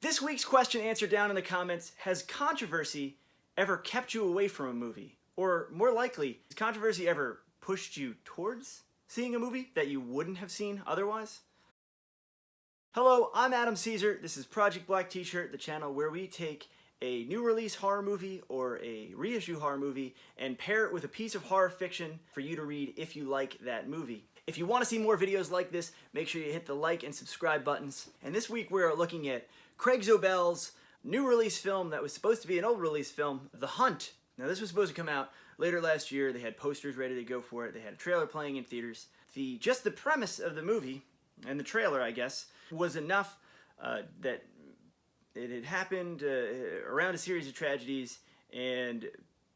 This week's question answered down in the comments: has controversy ever kept you away from a movie? Or more likely, has controversy ever pushed you towards seeing a movie that you wouldn't have seen otherwise? Hello, I'm Adam Caesar. This is Project Black T-Shirt, the channel where we take a new release horror movie or a reissue horror movie and pair it with a piece of horror fiction for you to read if you like that movie. If you want to see more videos like this, make sure you hit the like and subscribe buttons. And this week we're looking at Craig Zobel's new release film that was supposed to be an old release film, The Hunt. Now this was supposed to come out later last year. They had posters ready to go for it. They had a trailer playing in theaters. Just the premise of the movie, and the trailer I guess, was enough that it had happened around a series of tragedies, and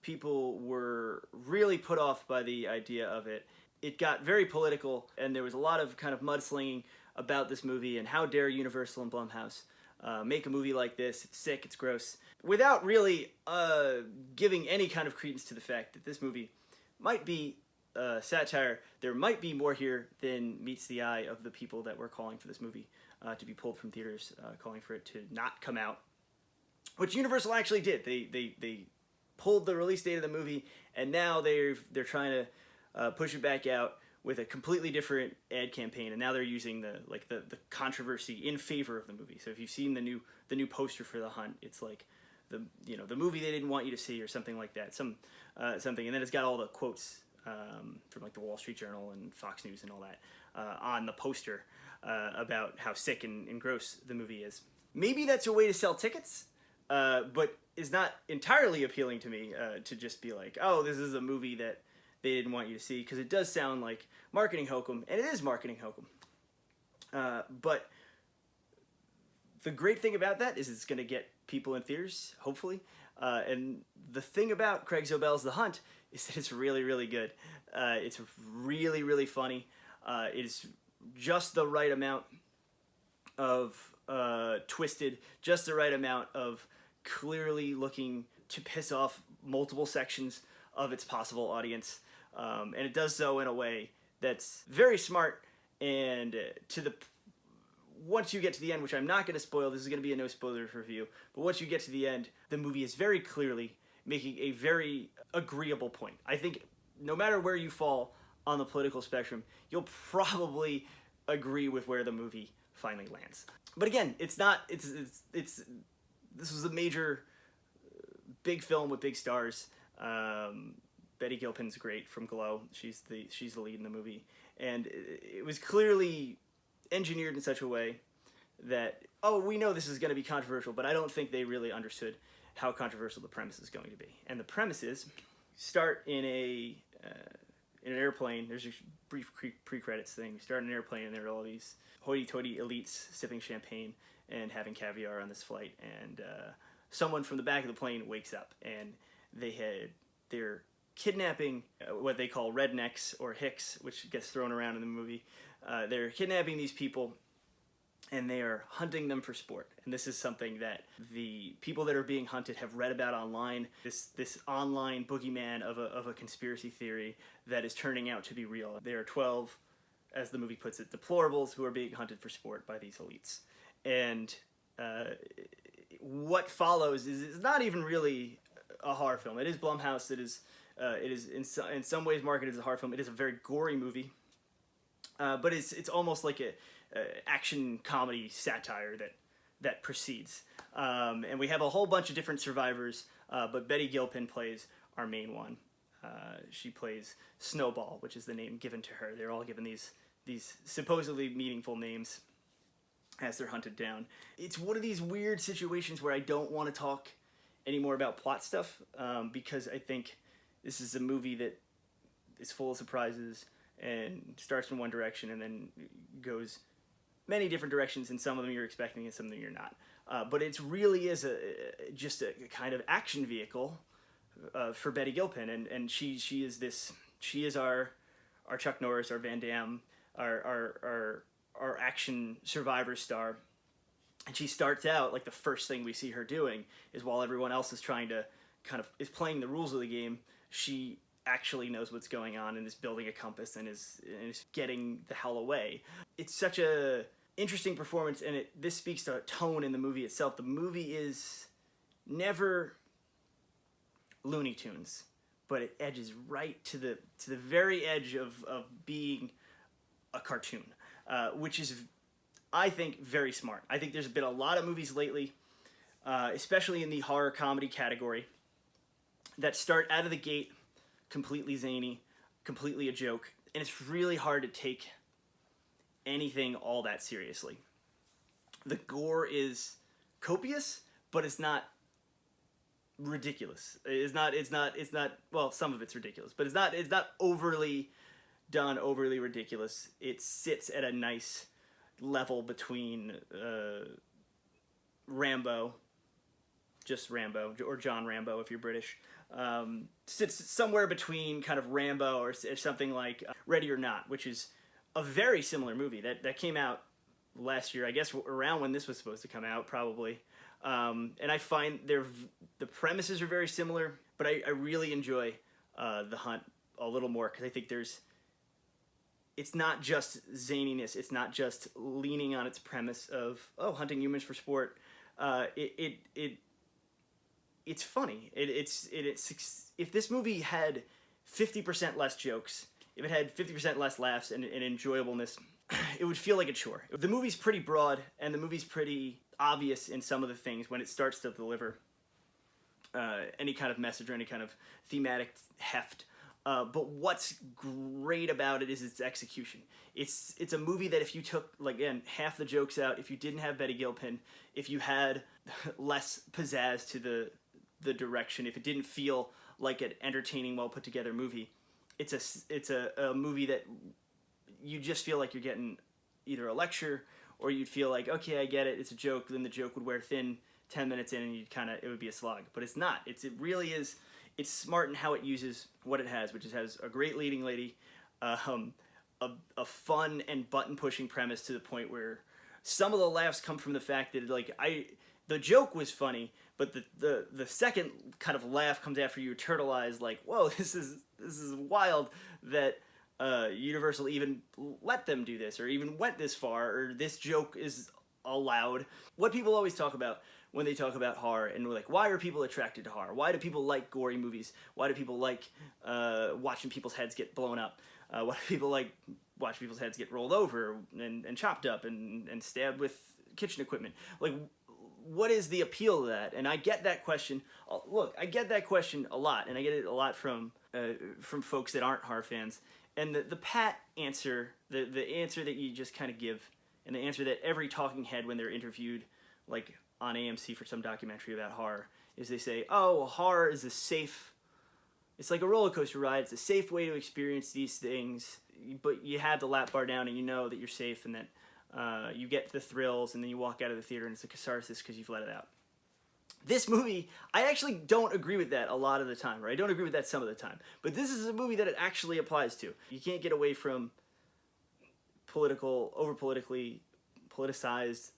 people were really put off by the idea of it. It got very political, and there was a lot of kind of mudslinging about this movie, and how dare Universal and Blumhouse make a movie like this. It's sick, it's gross, without really giving any kind of credence to the fact that this movie might be satire. There might be more here than meets the eye of the people that were calling for this movie to be pulled from theaters, calling for it to not come out, which Universal actually did. They pulled the release date of the movie, and now they're trying to push it back out with a completely different ad campaign, and now they're using the controversy in favor of the movie. So if you've seen the new poster for The Hunt, it's like the movie they didn't want you to see, or something like that, something, and then it's got all the quotes from like the Wall Street Journal and Fox News and all that on the poster about how sick and gross the movie is. Maybe that's a way to sell tickets, but is not entirely appealing to me to just be like, oh, this is a movie that they didn't want you to see, because it does sound like marketing hokum, and it is marketing hokum. But the great thing about that is it's going to get people in theaters, hopefully. And the thing about Craig Zobel's The Hunt is that it's really, really good. It's really, really funny. It's just the right amount of twisted, just the right amount of clearly looking to piss off multiple sections of its possible audience. And it does so in a way that's very smart, and once you get to the end, which I'm not going to spoil, this is going to be a no spoilers review, but once you get to the end, the movie is very clearly making a very agreeable point. I think no matter where you fall on the political spectrum, you'll probably agree with where the movie finally lands. But again, this was a major big film with big stars. Betty Gilpin's great from Glow. She's the lead in the movie, and it was clearly engineered in such a way that, oh, we know this is going to be controversial, but I don't think they really understood how controversial the premise is going to be. And the premise is, start in an airplane. There's a brief pre-credits thing. You start in an airplane, and there are all these hoity-toity elites sipping champagne and having caviar on this flight, and someone from the back of the plane wakes up, and they're kidnapping what they call rednecks, or hicks, which gets thrown around in the movie. They're kidnapping these people, and they are hunting them for sport. And this is something that the people that are being hunted have read about online. This online boogeyman of a conspiracy theory that is turning out to be real. There are 12, as the movie puts it, deplorables who are being hunted for sport by these elites. And what follows is not even really a horror film. It is Blumhouse. It is in some ways marketed as a horror film. It is a very gory movie, but it's almost like a action comedy satire that precedes. And we have a whole bunch of different survivors, but Betty Gilpin plays our main one. She plays Snowball, which is the name given to her. They're all given these supposedly meaningful names as they're hunted down. It's one of these weird situations where I don't want to talk anymore about plot stuff, because I think this is a movie that is full of surprises and starts in one direction and then goes many different directions, and some of them you're expecting and some of them you're not. But it really is just a kind of action vehicle for Betty Gilpin, and she is our Chuck Norris, our Van Damme, our action survivor star. And she starts out, like, the first thing we see her doing is, while everyone else is trying to is playing the rules of the game, she actually knows what's going on and is building a compass and is getting the hell away. It's such a interesting performance, and this speaks to tone in the movie itself. The movie is never Looney Tunes, but it edges right to the very edge of being a cartoon, which is, I think, very smart. I think there's been a lot of movies lately, especially in the horror comedy category, that start out of the gate completely zany, completely a joke, and it's really hard to take anything all that seriously. The gore is copious, but it's not ridiculous. It's not. Well, some of it's ridiculous, but it's not overly done, overly ridiculous. It sits at a nice level between Rambo, just Rambo, or John Rambo if you're British. Sits somewhere between kind of Rambo or something like Ready or Not, which is a very similar movie that came out last year, I guess around when this was supposed to come out, probably. And I find the premises are very similar, but I really enjoy The Hunt a little more, because I think it's not just zaniness, it's not just leaning on its premise of, oh, hunting humans for sport. It's funny. It's if this movie had 50% less jokes, if it had 50% less laughs and enjoyableness, it would feel like a chore. The movie's pretty broad, and the movie's pretty obvious in some of the things when it starts to deliver any kind of message or any kind of thematic heft. But what's great about it is its execution. It's a movie that if you took, like, again, half the jokes out, if you didn't have Betty Gilpin, if you had less pizzazz to the direction, if it didn't feel like an entertaining, well put together movie, it's a movie that you just feel like you're getting either a lecture, or you'd feel like, okay, I get it, it's a joke, then the joke would wear thin 10 minutes in, and it would be a slog. But it's not. It really is. It's smart in how it uses what it has, which has a great leading lady, a fun and button-pushing premise to the point where some of the laughs come from the fact that, like, the joke was funny, but the second kind of laugh comes after you turtle eyes, like, whoa, this is wild that Universal even let them do this, or even went this far, or this joke is allowed. What people always talk about when they talk about horror, and we're like, why are people attracted to horror? Why do people like gory movies? Why do people like watching people's heads get blown up? Why do people like watch people's heads get rolled over and chopped up and stabbed with kitchen equipment? Like, what is the appeal to that? And I get that question. Look, I get that question a lot, and I get it a lot from folks that aren't horror fans. And the pat answer, the answer that you just kind of give, and the answer that every talking head when they're interviewed, like on AMC for some documentary about horror, is they say, oh, horror is it's like a roller coaster ride. It's a safe way to experience these things, but you have the lap bar down and you know that you're safe, and that you get the thrills, and then you walk out of the theater and it's a catharsis because you've let it out. This movie, I actually don't agree with that a lot of the time, or I don't agree with that some of the time. But this is a movie that it actually applies to. You can't get away from over-politically politicized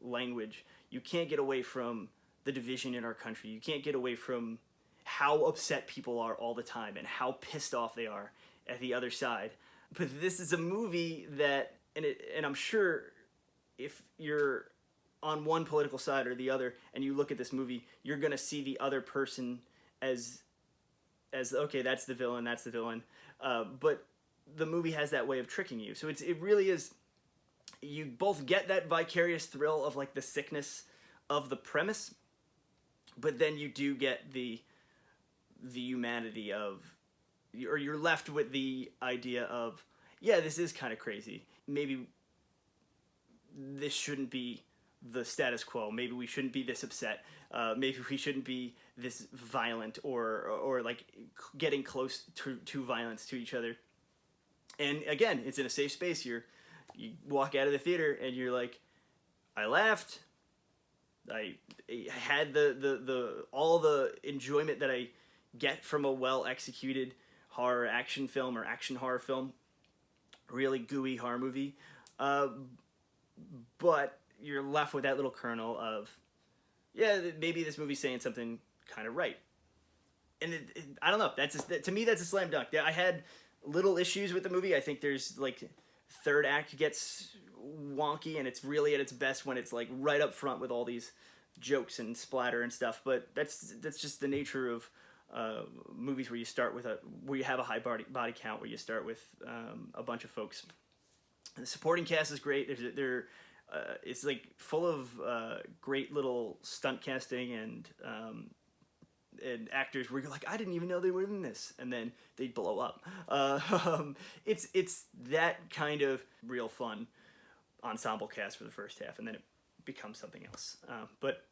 language. You can't get away from the division in our country. You can't get away from how upset people are all the time and how pissed off they are at the other side. But this is a movie that, and I'm sure if you're on one political side or the other, and you look at this movie, you're gonna see the other person as okay, that's the villain, but the movie has that way of tricking you. So it really is. You both get that vicarious thrill of, like, the sickness of the premise, but then you do get the humanity of, or you're left with the idea of, yeah, this is kind of crazy. Maybe this shouldn't be the status quo. Maybe we shouldn't be this upset. Maybe we shouldn't be this violent or like getting close to violence to each other. And again, it's in a safe space. You walk out of the theater and you're like, I laughed. I had the all the enjoyment that I get from a well executed horror action film or action horror film. Really gooey horror movie. But you're left with that little kernel of, yeah, maybe this movie's saying something kind of right. And I don't know. To me, that's a slam dunk. I had little issues with the movie. I think there's, like, third act gets wonky, and it's really at its best when it's like right up front with all these jokes and splatter and stuff. But that's just the nature of movies where you have a high body count, where you start with a bunch of folks. The supporting cast is great. It's like full of great little stunt casting and actors where you're like, I didn't even know they were in this, and then they blow up. It's that kind of real fun ensemble cast for the first half, and then it becomes something else. But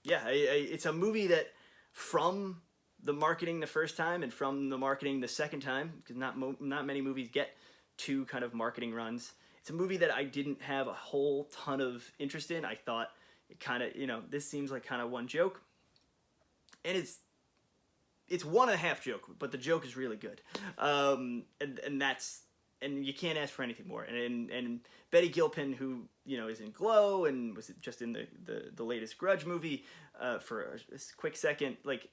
yeah, it's a movie that, from the marketing the first time and from the marketing the second time, because not many movies get two kind of marketing runs. It's a movie that I didn't have a whole ton of interest in. I thought it kind of, this seems like kind of one joke. And it's one and a half joke, but the joke is really good. And you can't ask for anything more. And Betty Gilpin, who, is in Glow and was just in the latest Grudge movie for a quick second, like,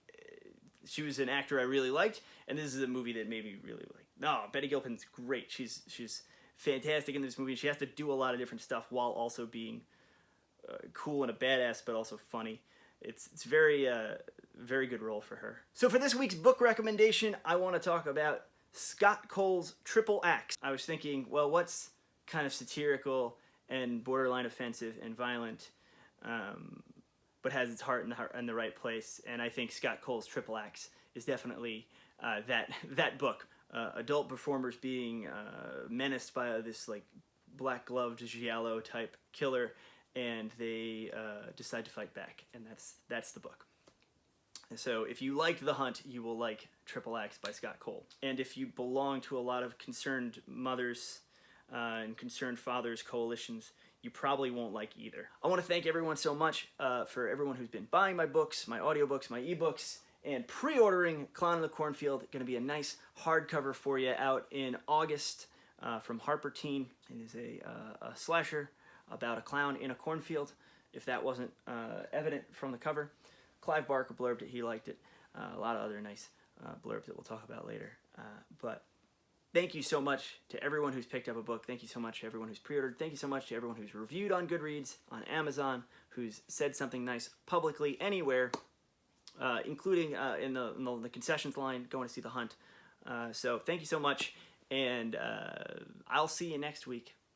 she was an actor I really liked, and this is a movie that made me really like. No, Betty Gilpin's great. She's fantastic in this movie. She has to do a lot of different stuff while also being cool and a badass, but also funny. It's very very good role for her. So for this week's book recommendation, I want to talk about Scott Cole's Triple Axe. I was thinking, well, what's kind of satirical and borderline offensive and violent, but has its heart in the right place? And I think Scott Cole's Triple Axe is definitely that book. Adult performers being menaced by this like black-gloved giallo type killer, and they decide to fight back, and that's the book. So if you liked The Hunt, you will like Triple Axe by Scott Cole. And if you belong to a lot of concerned mothers and concerned fathers coalitions, you probably won't like either. I want to thank everyone so much for everyone who's been buying my books, my audiobooks, my ebooks, and pre-ordering Clown in the Cornfield. Going to be a nice hardcover for you out in August from Harper Teen. It is a slasher about a clown in a cornfield, if that wasn't evident from the cover. Clive Barker blurbed it, he liked it. A lot of other nice blurbs that we'll talk about later. But thank you so much to everyone who's picked up a book. Thank you so much to everyone who's pre-ordered. Thank you so much to everyone who's reviewed on Goodreads, on Amazon, who's said something nice publicly anywhere, including in the concessions line, going to see The Hunt. So thank you so much, and I'll see you next week.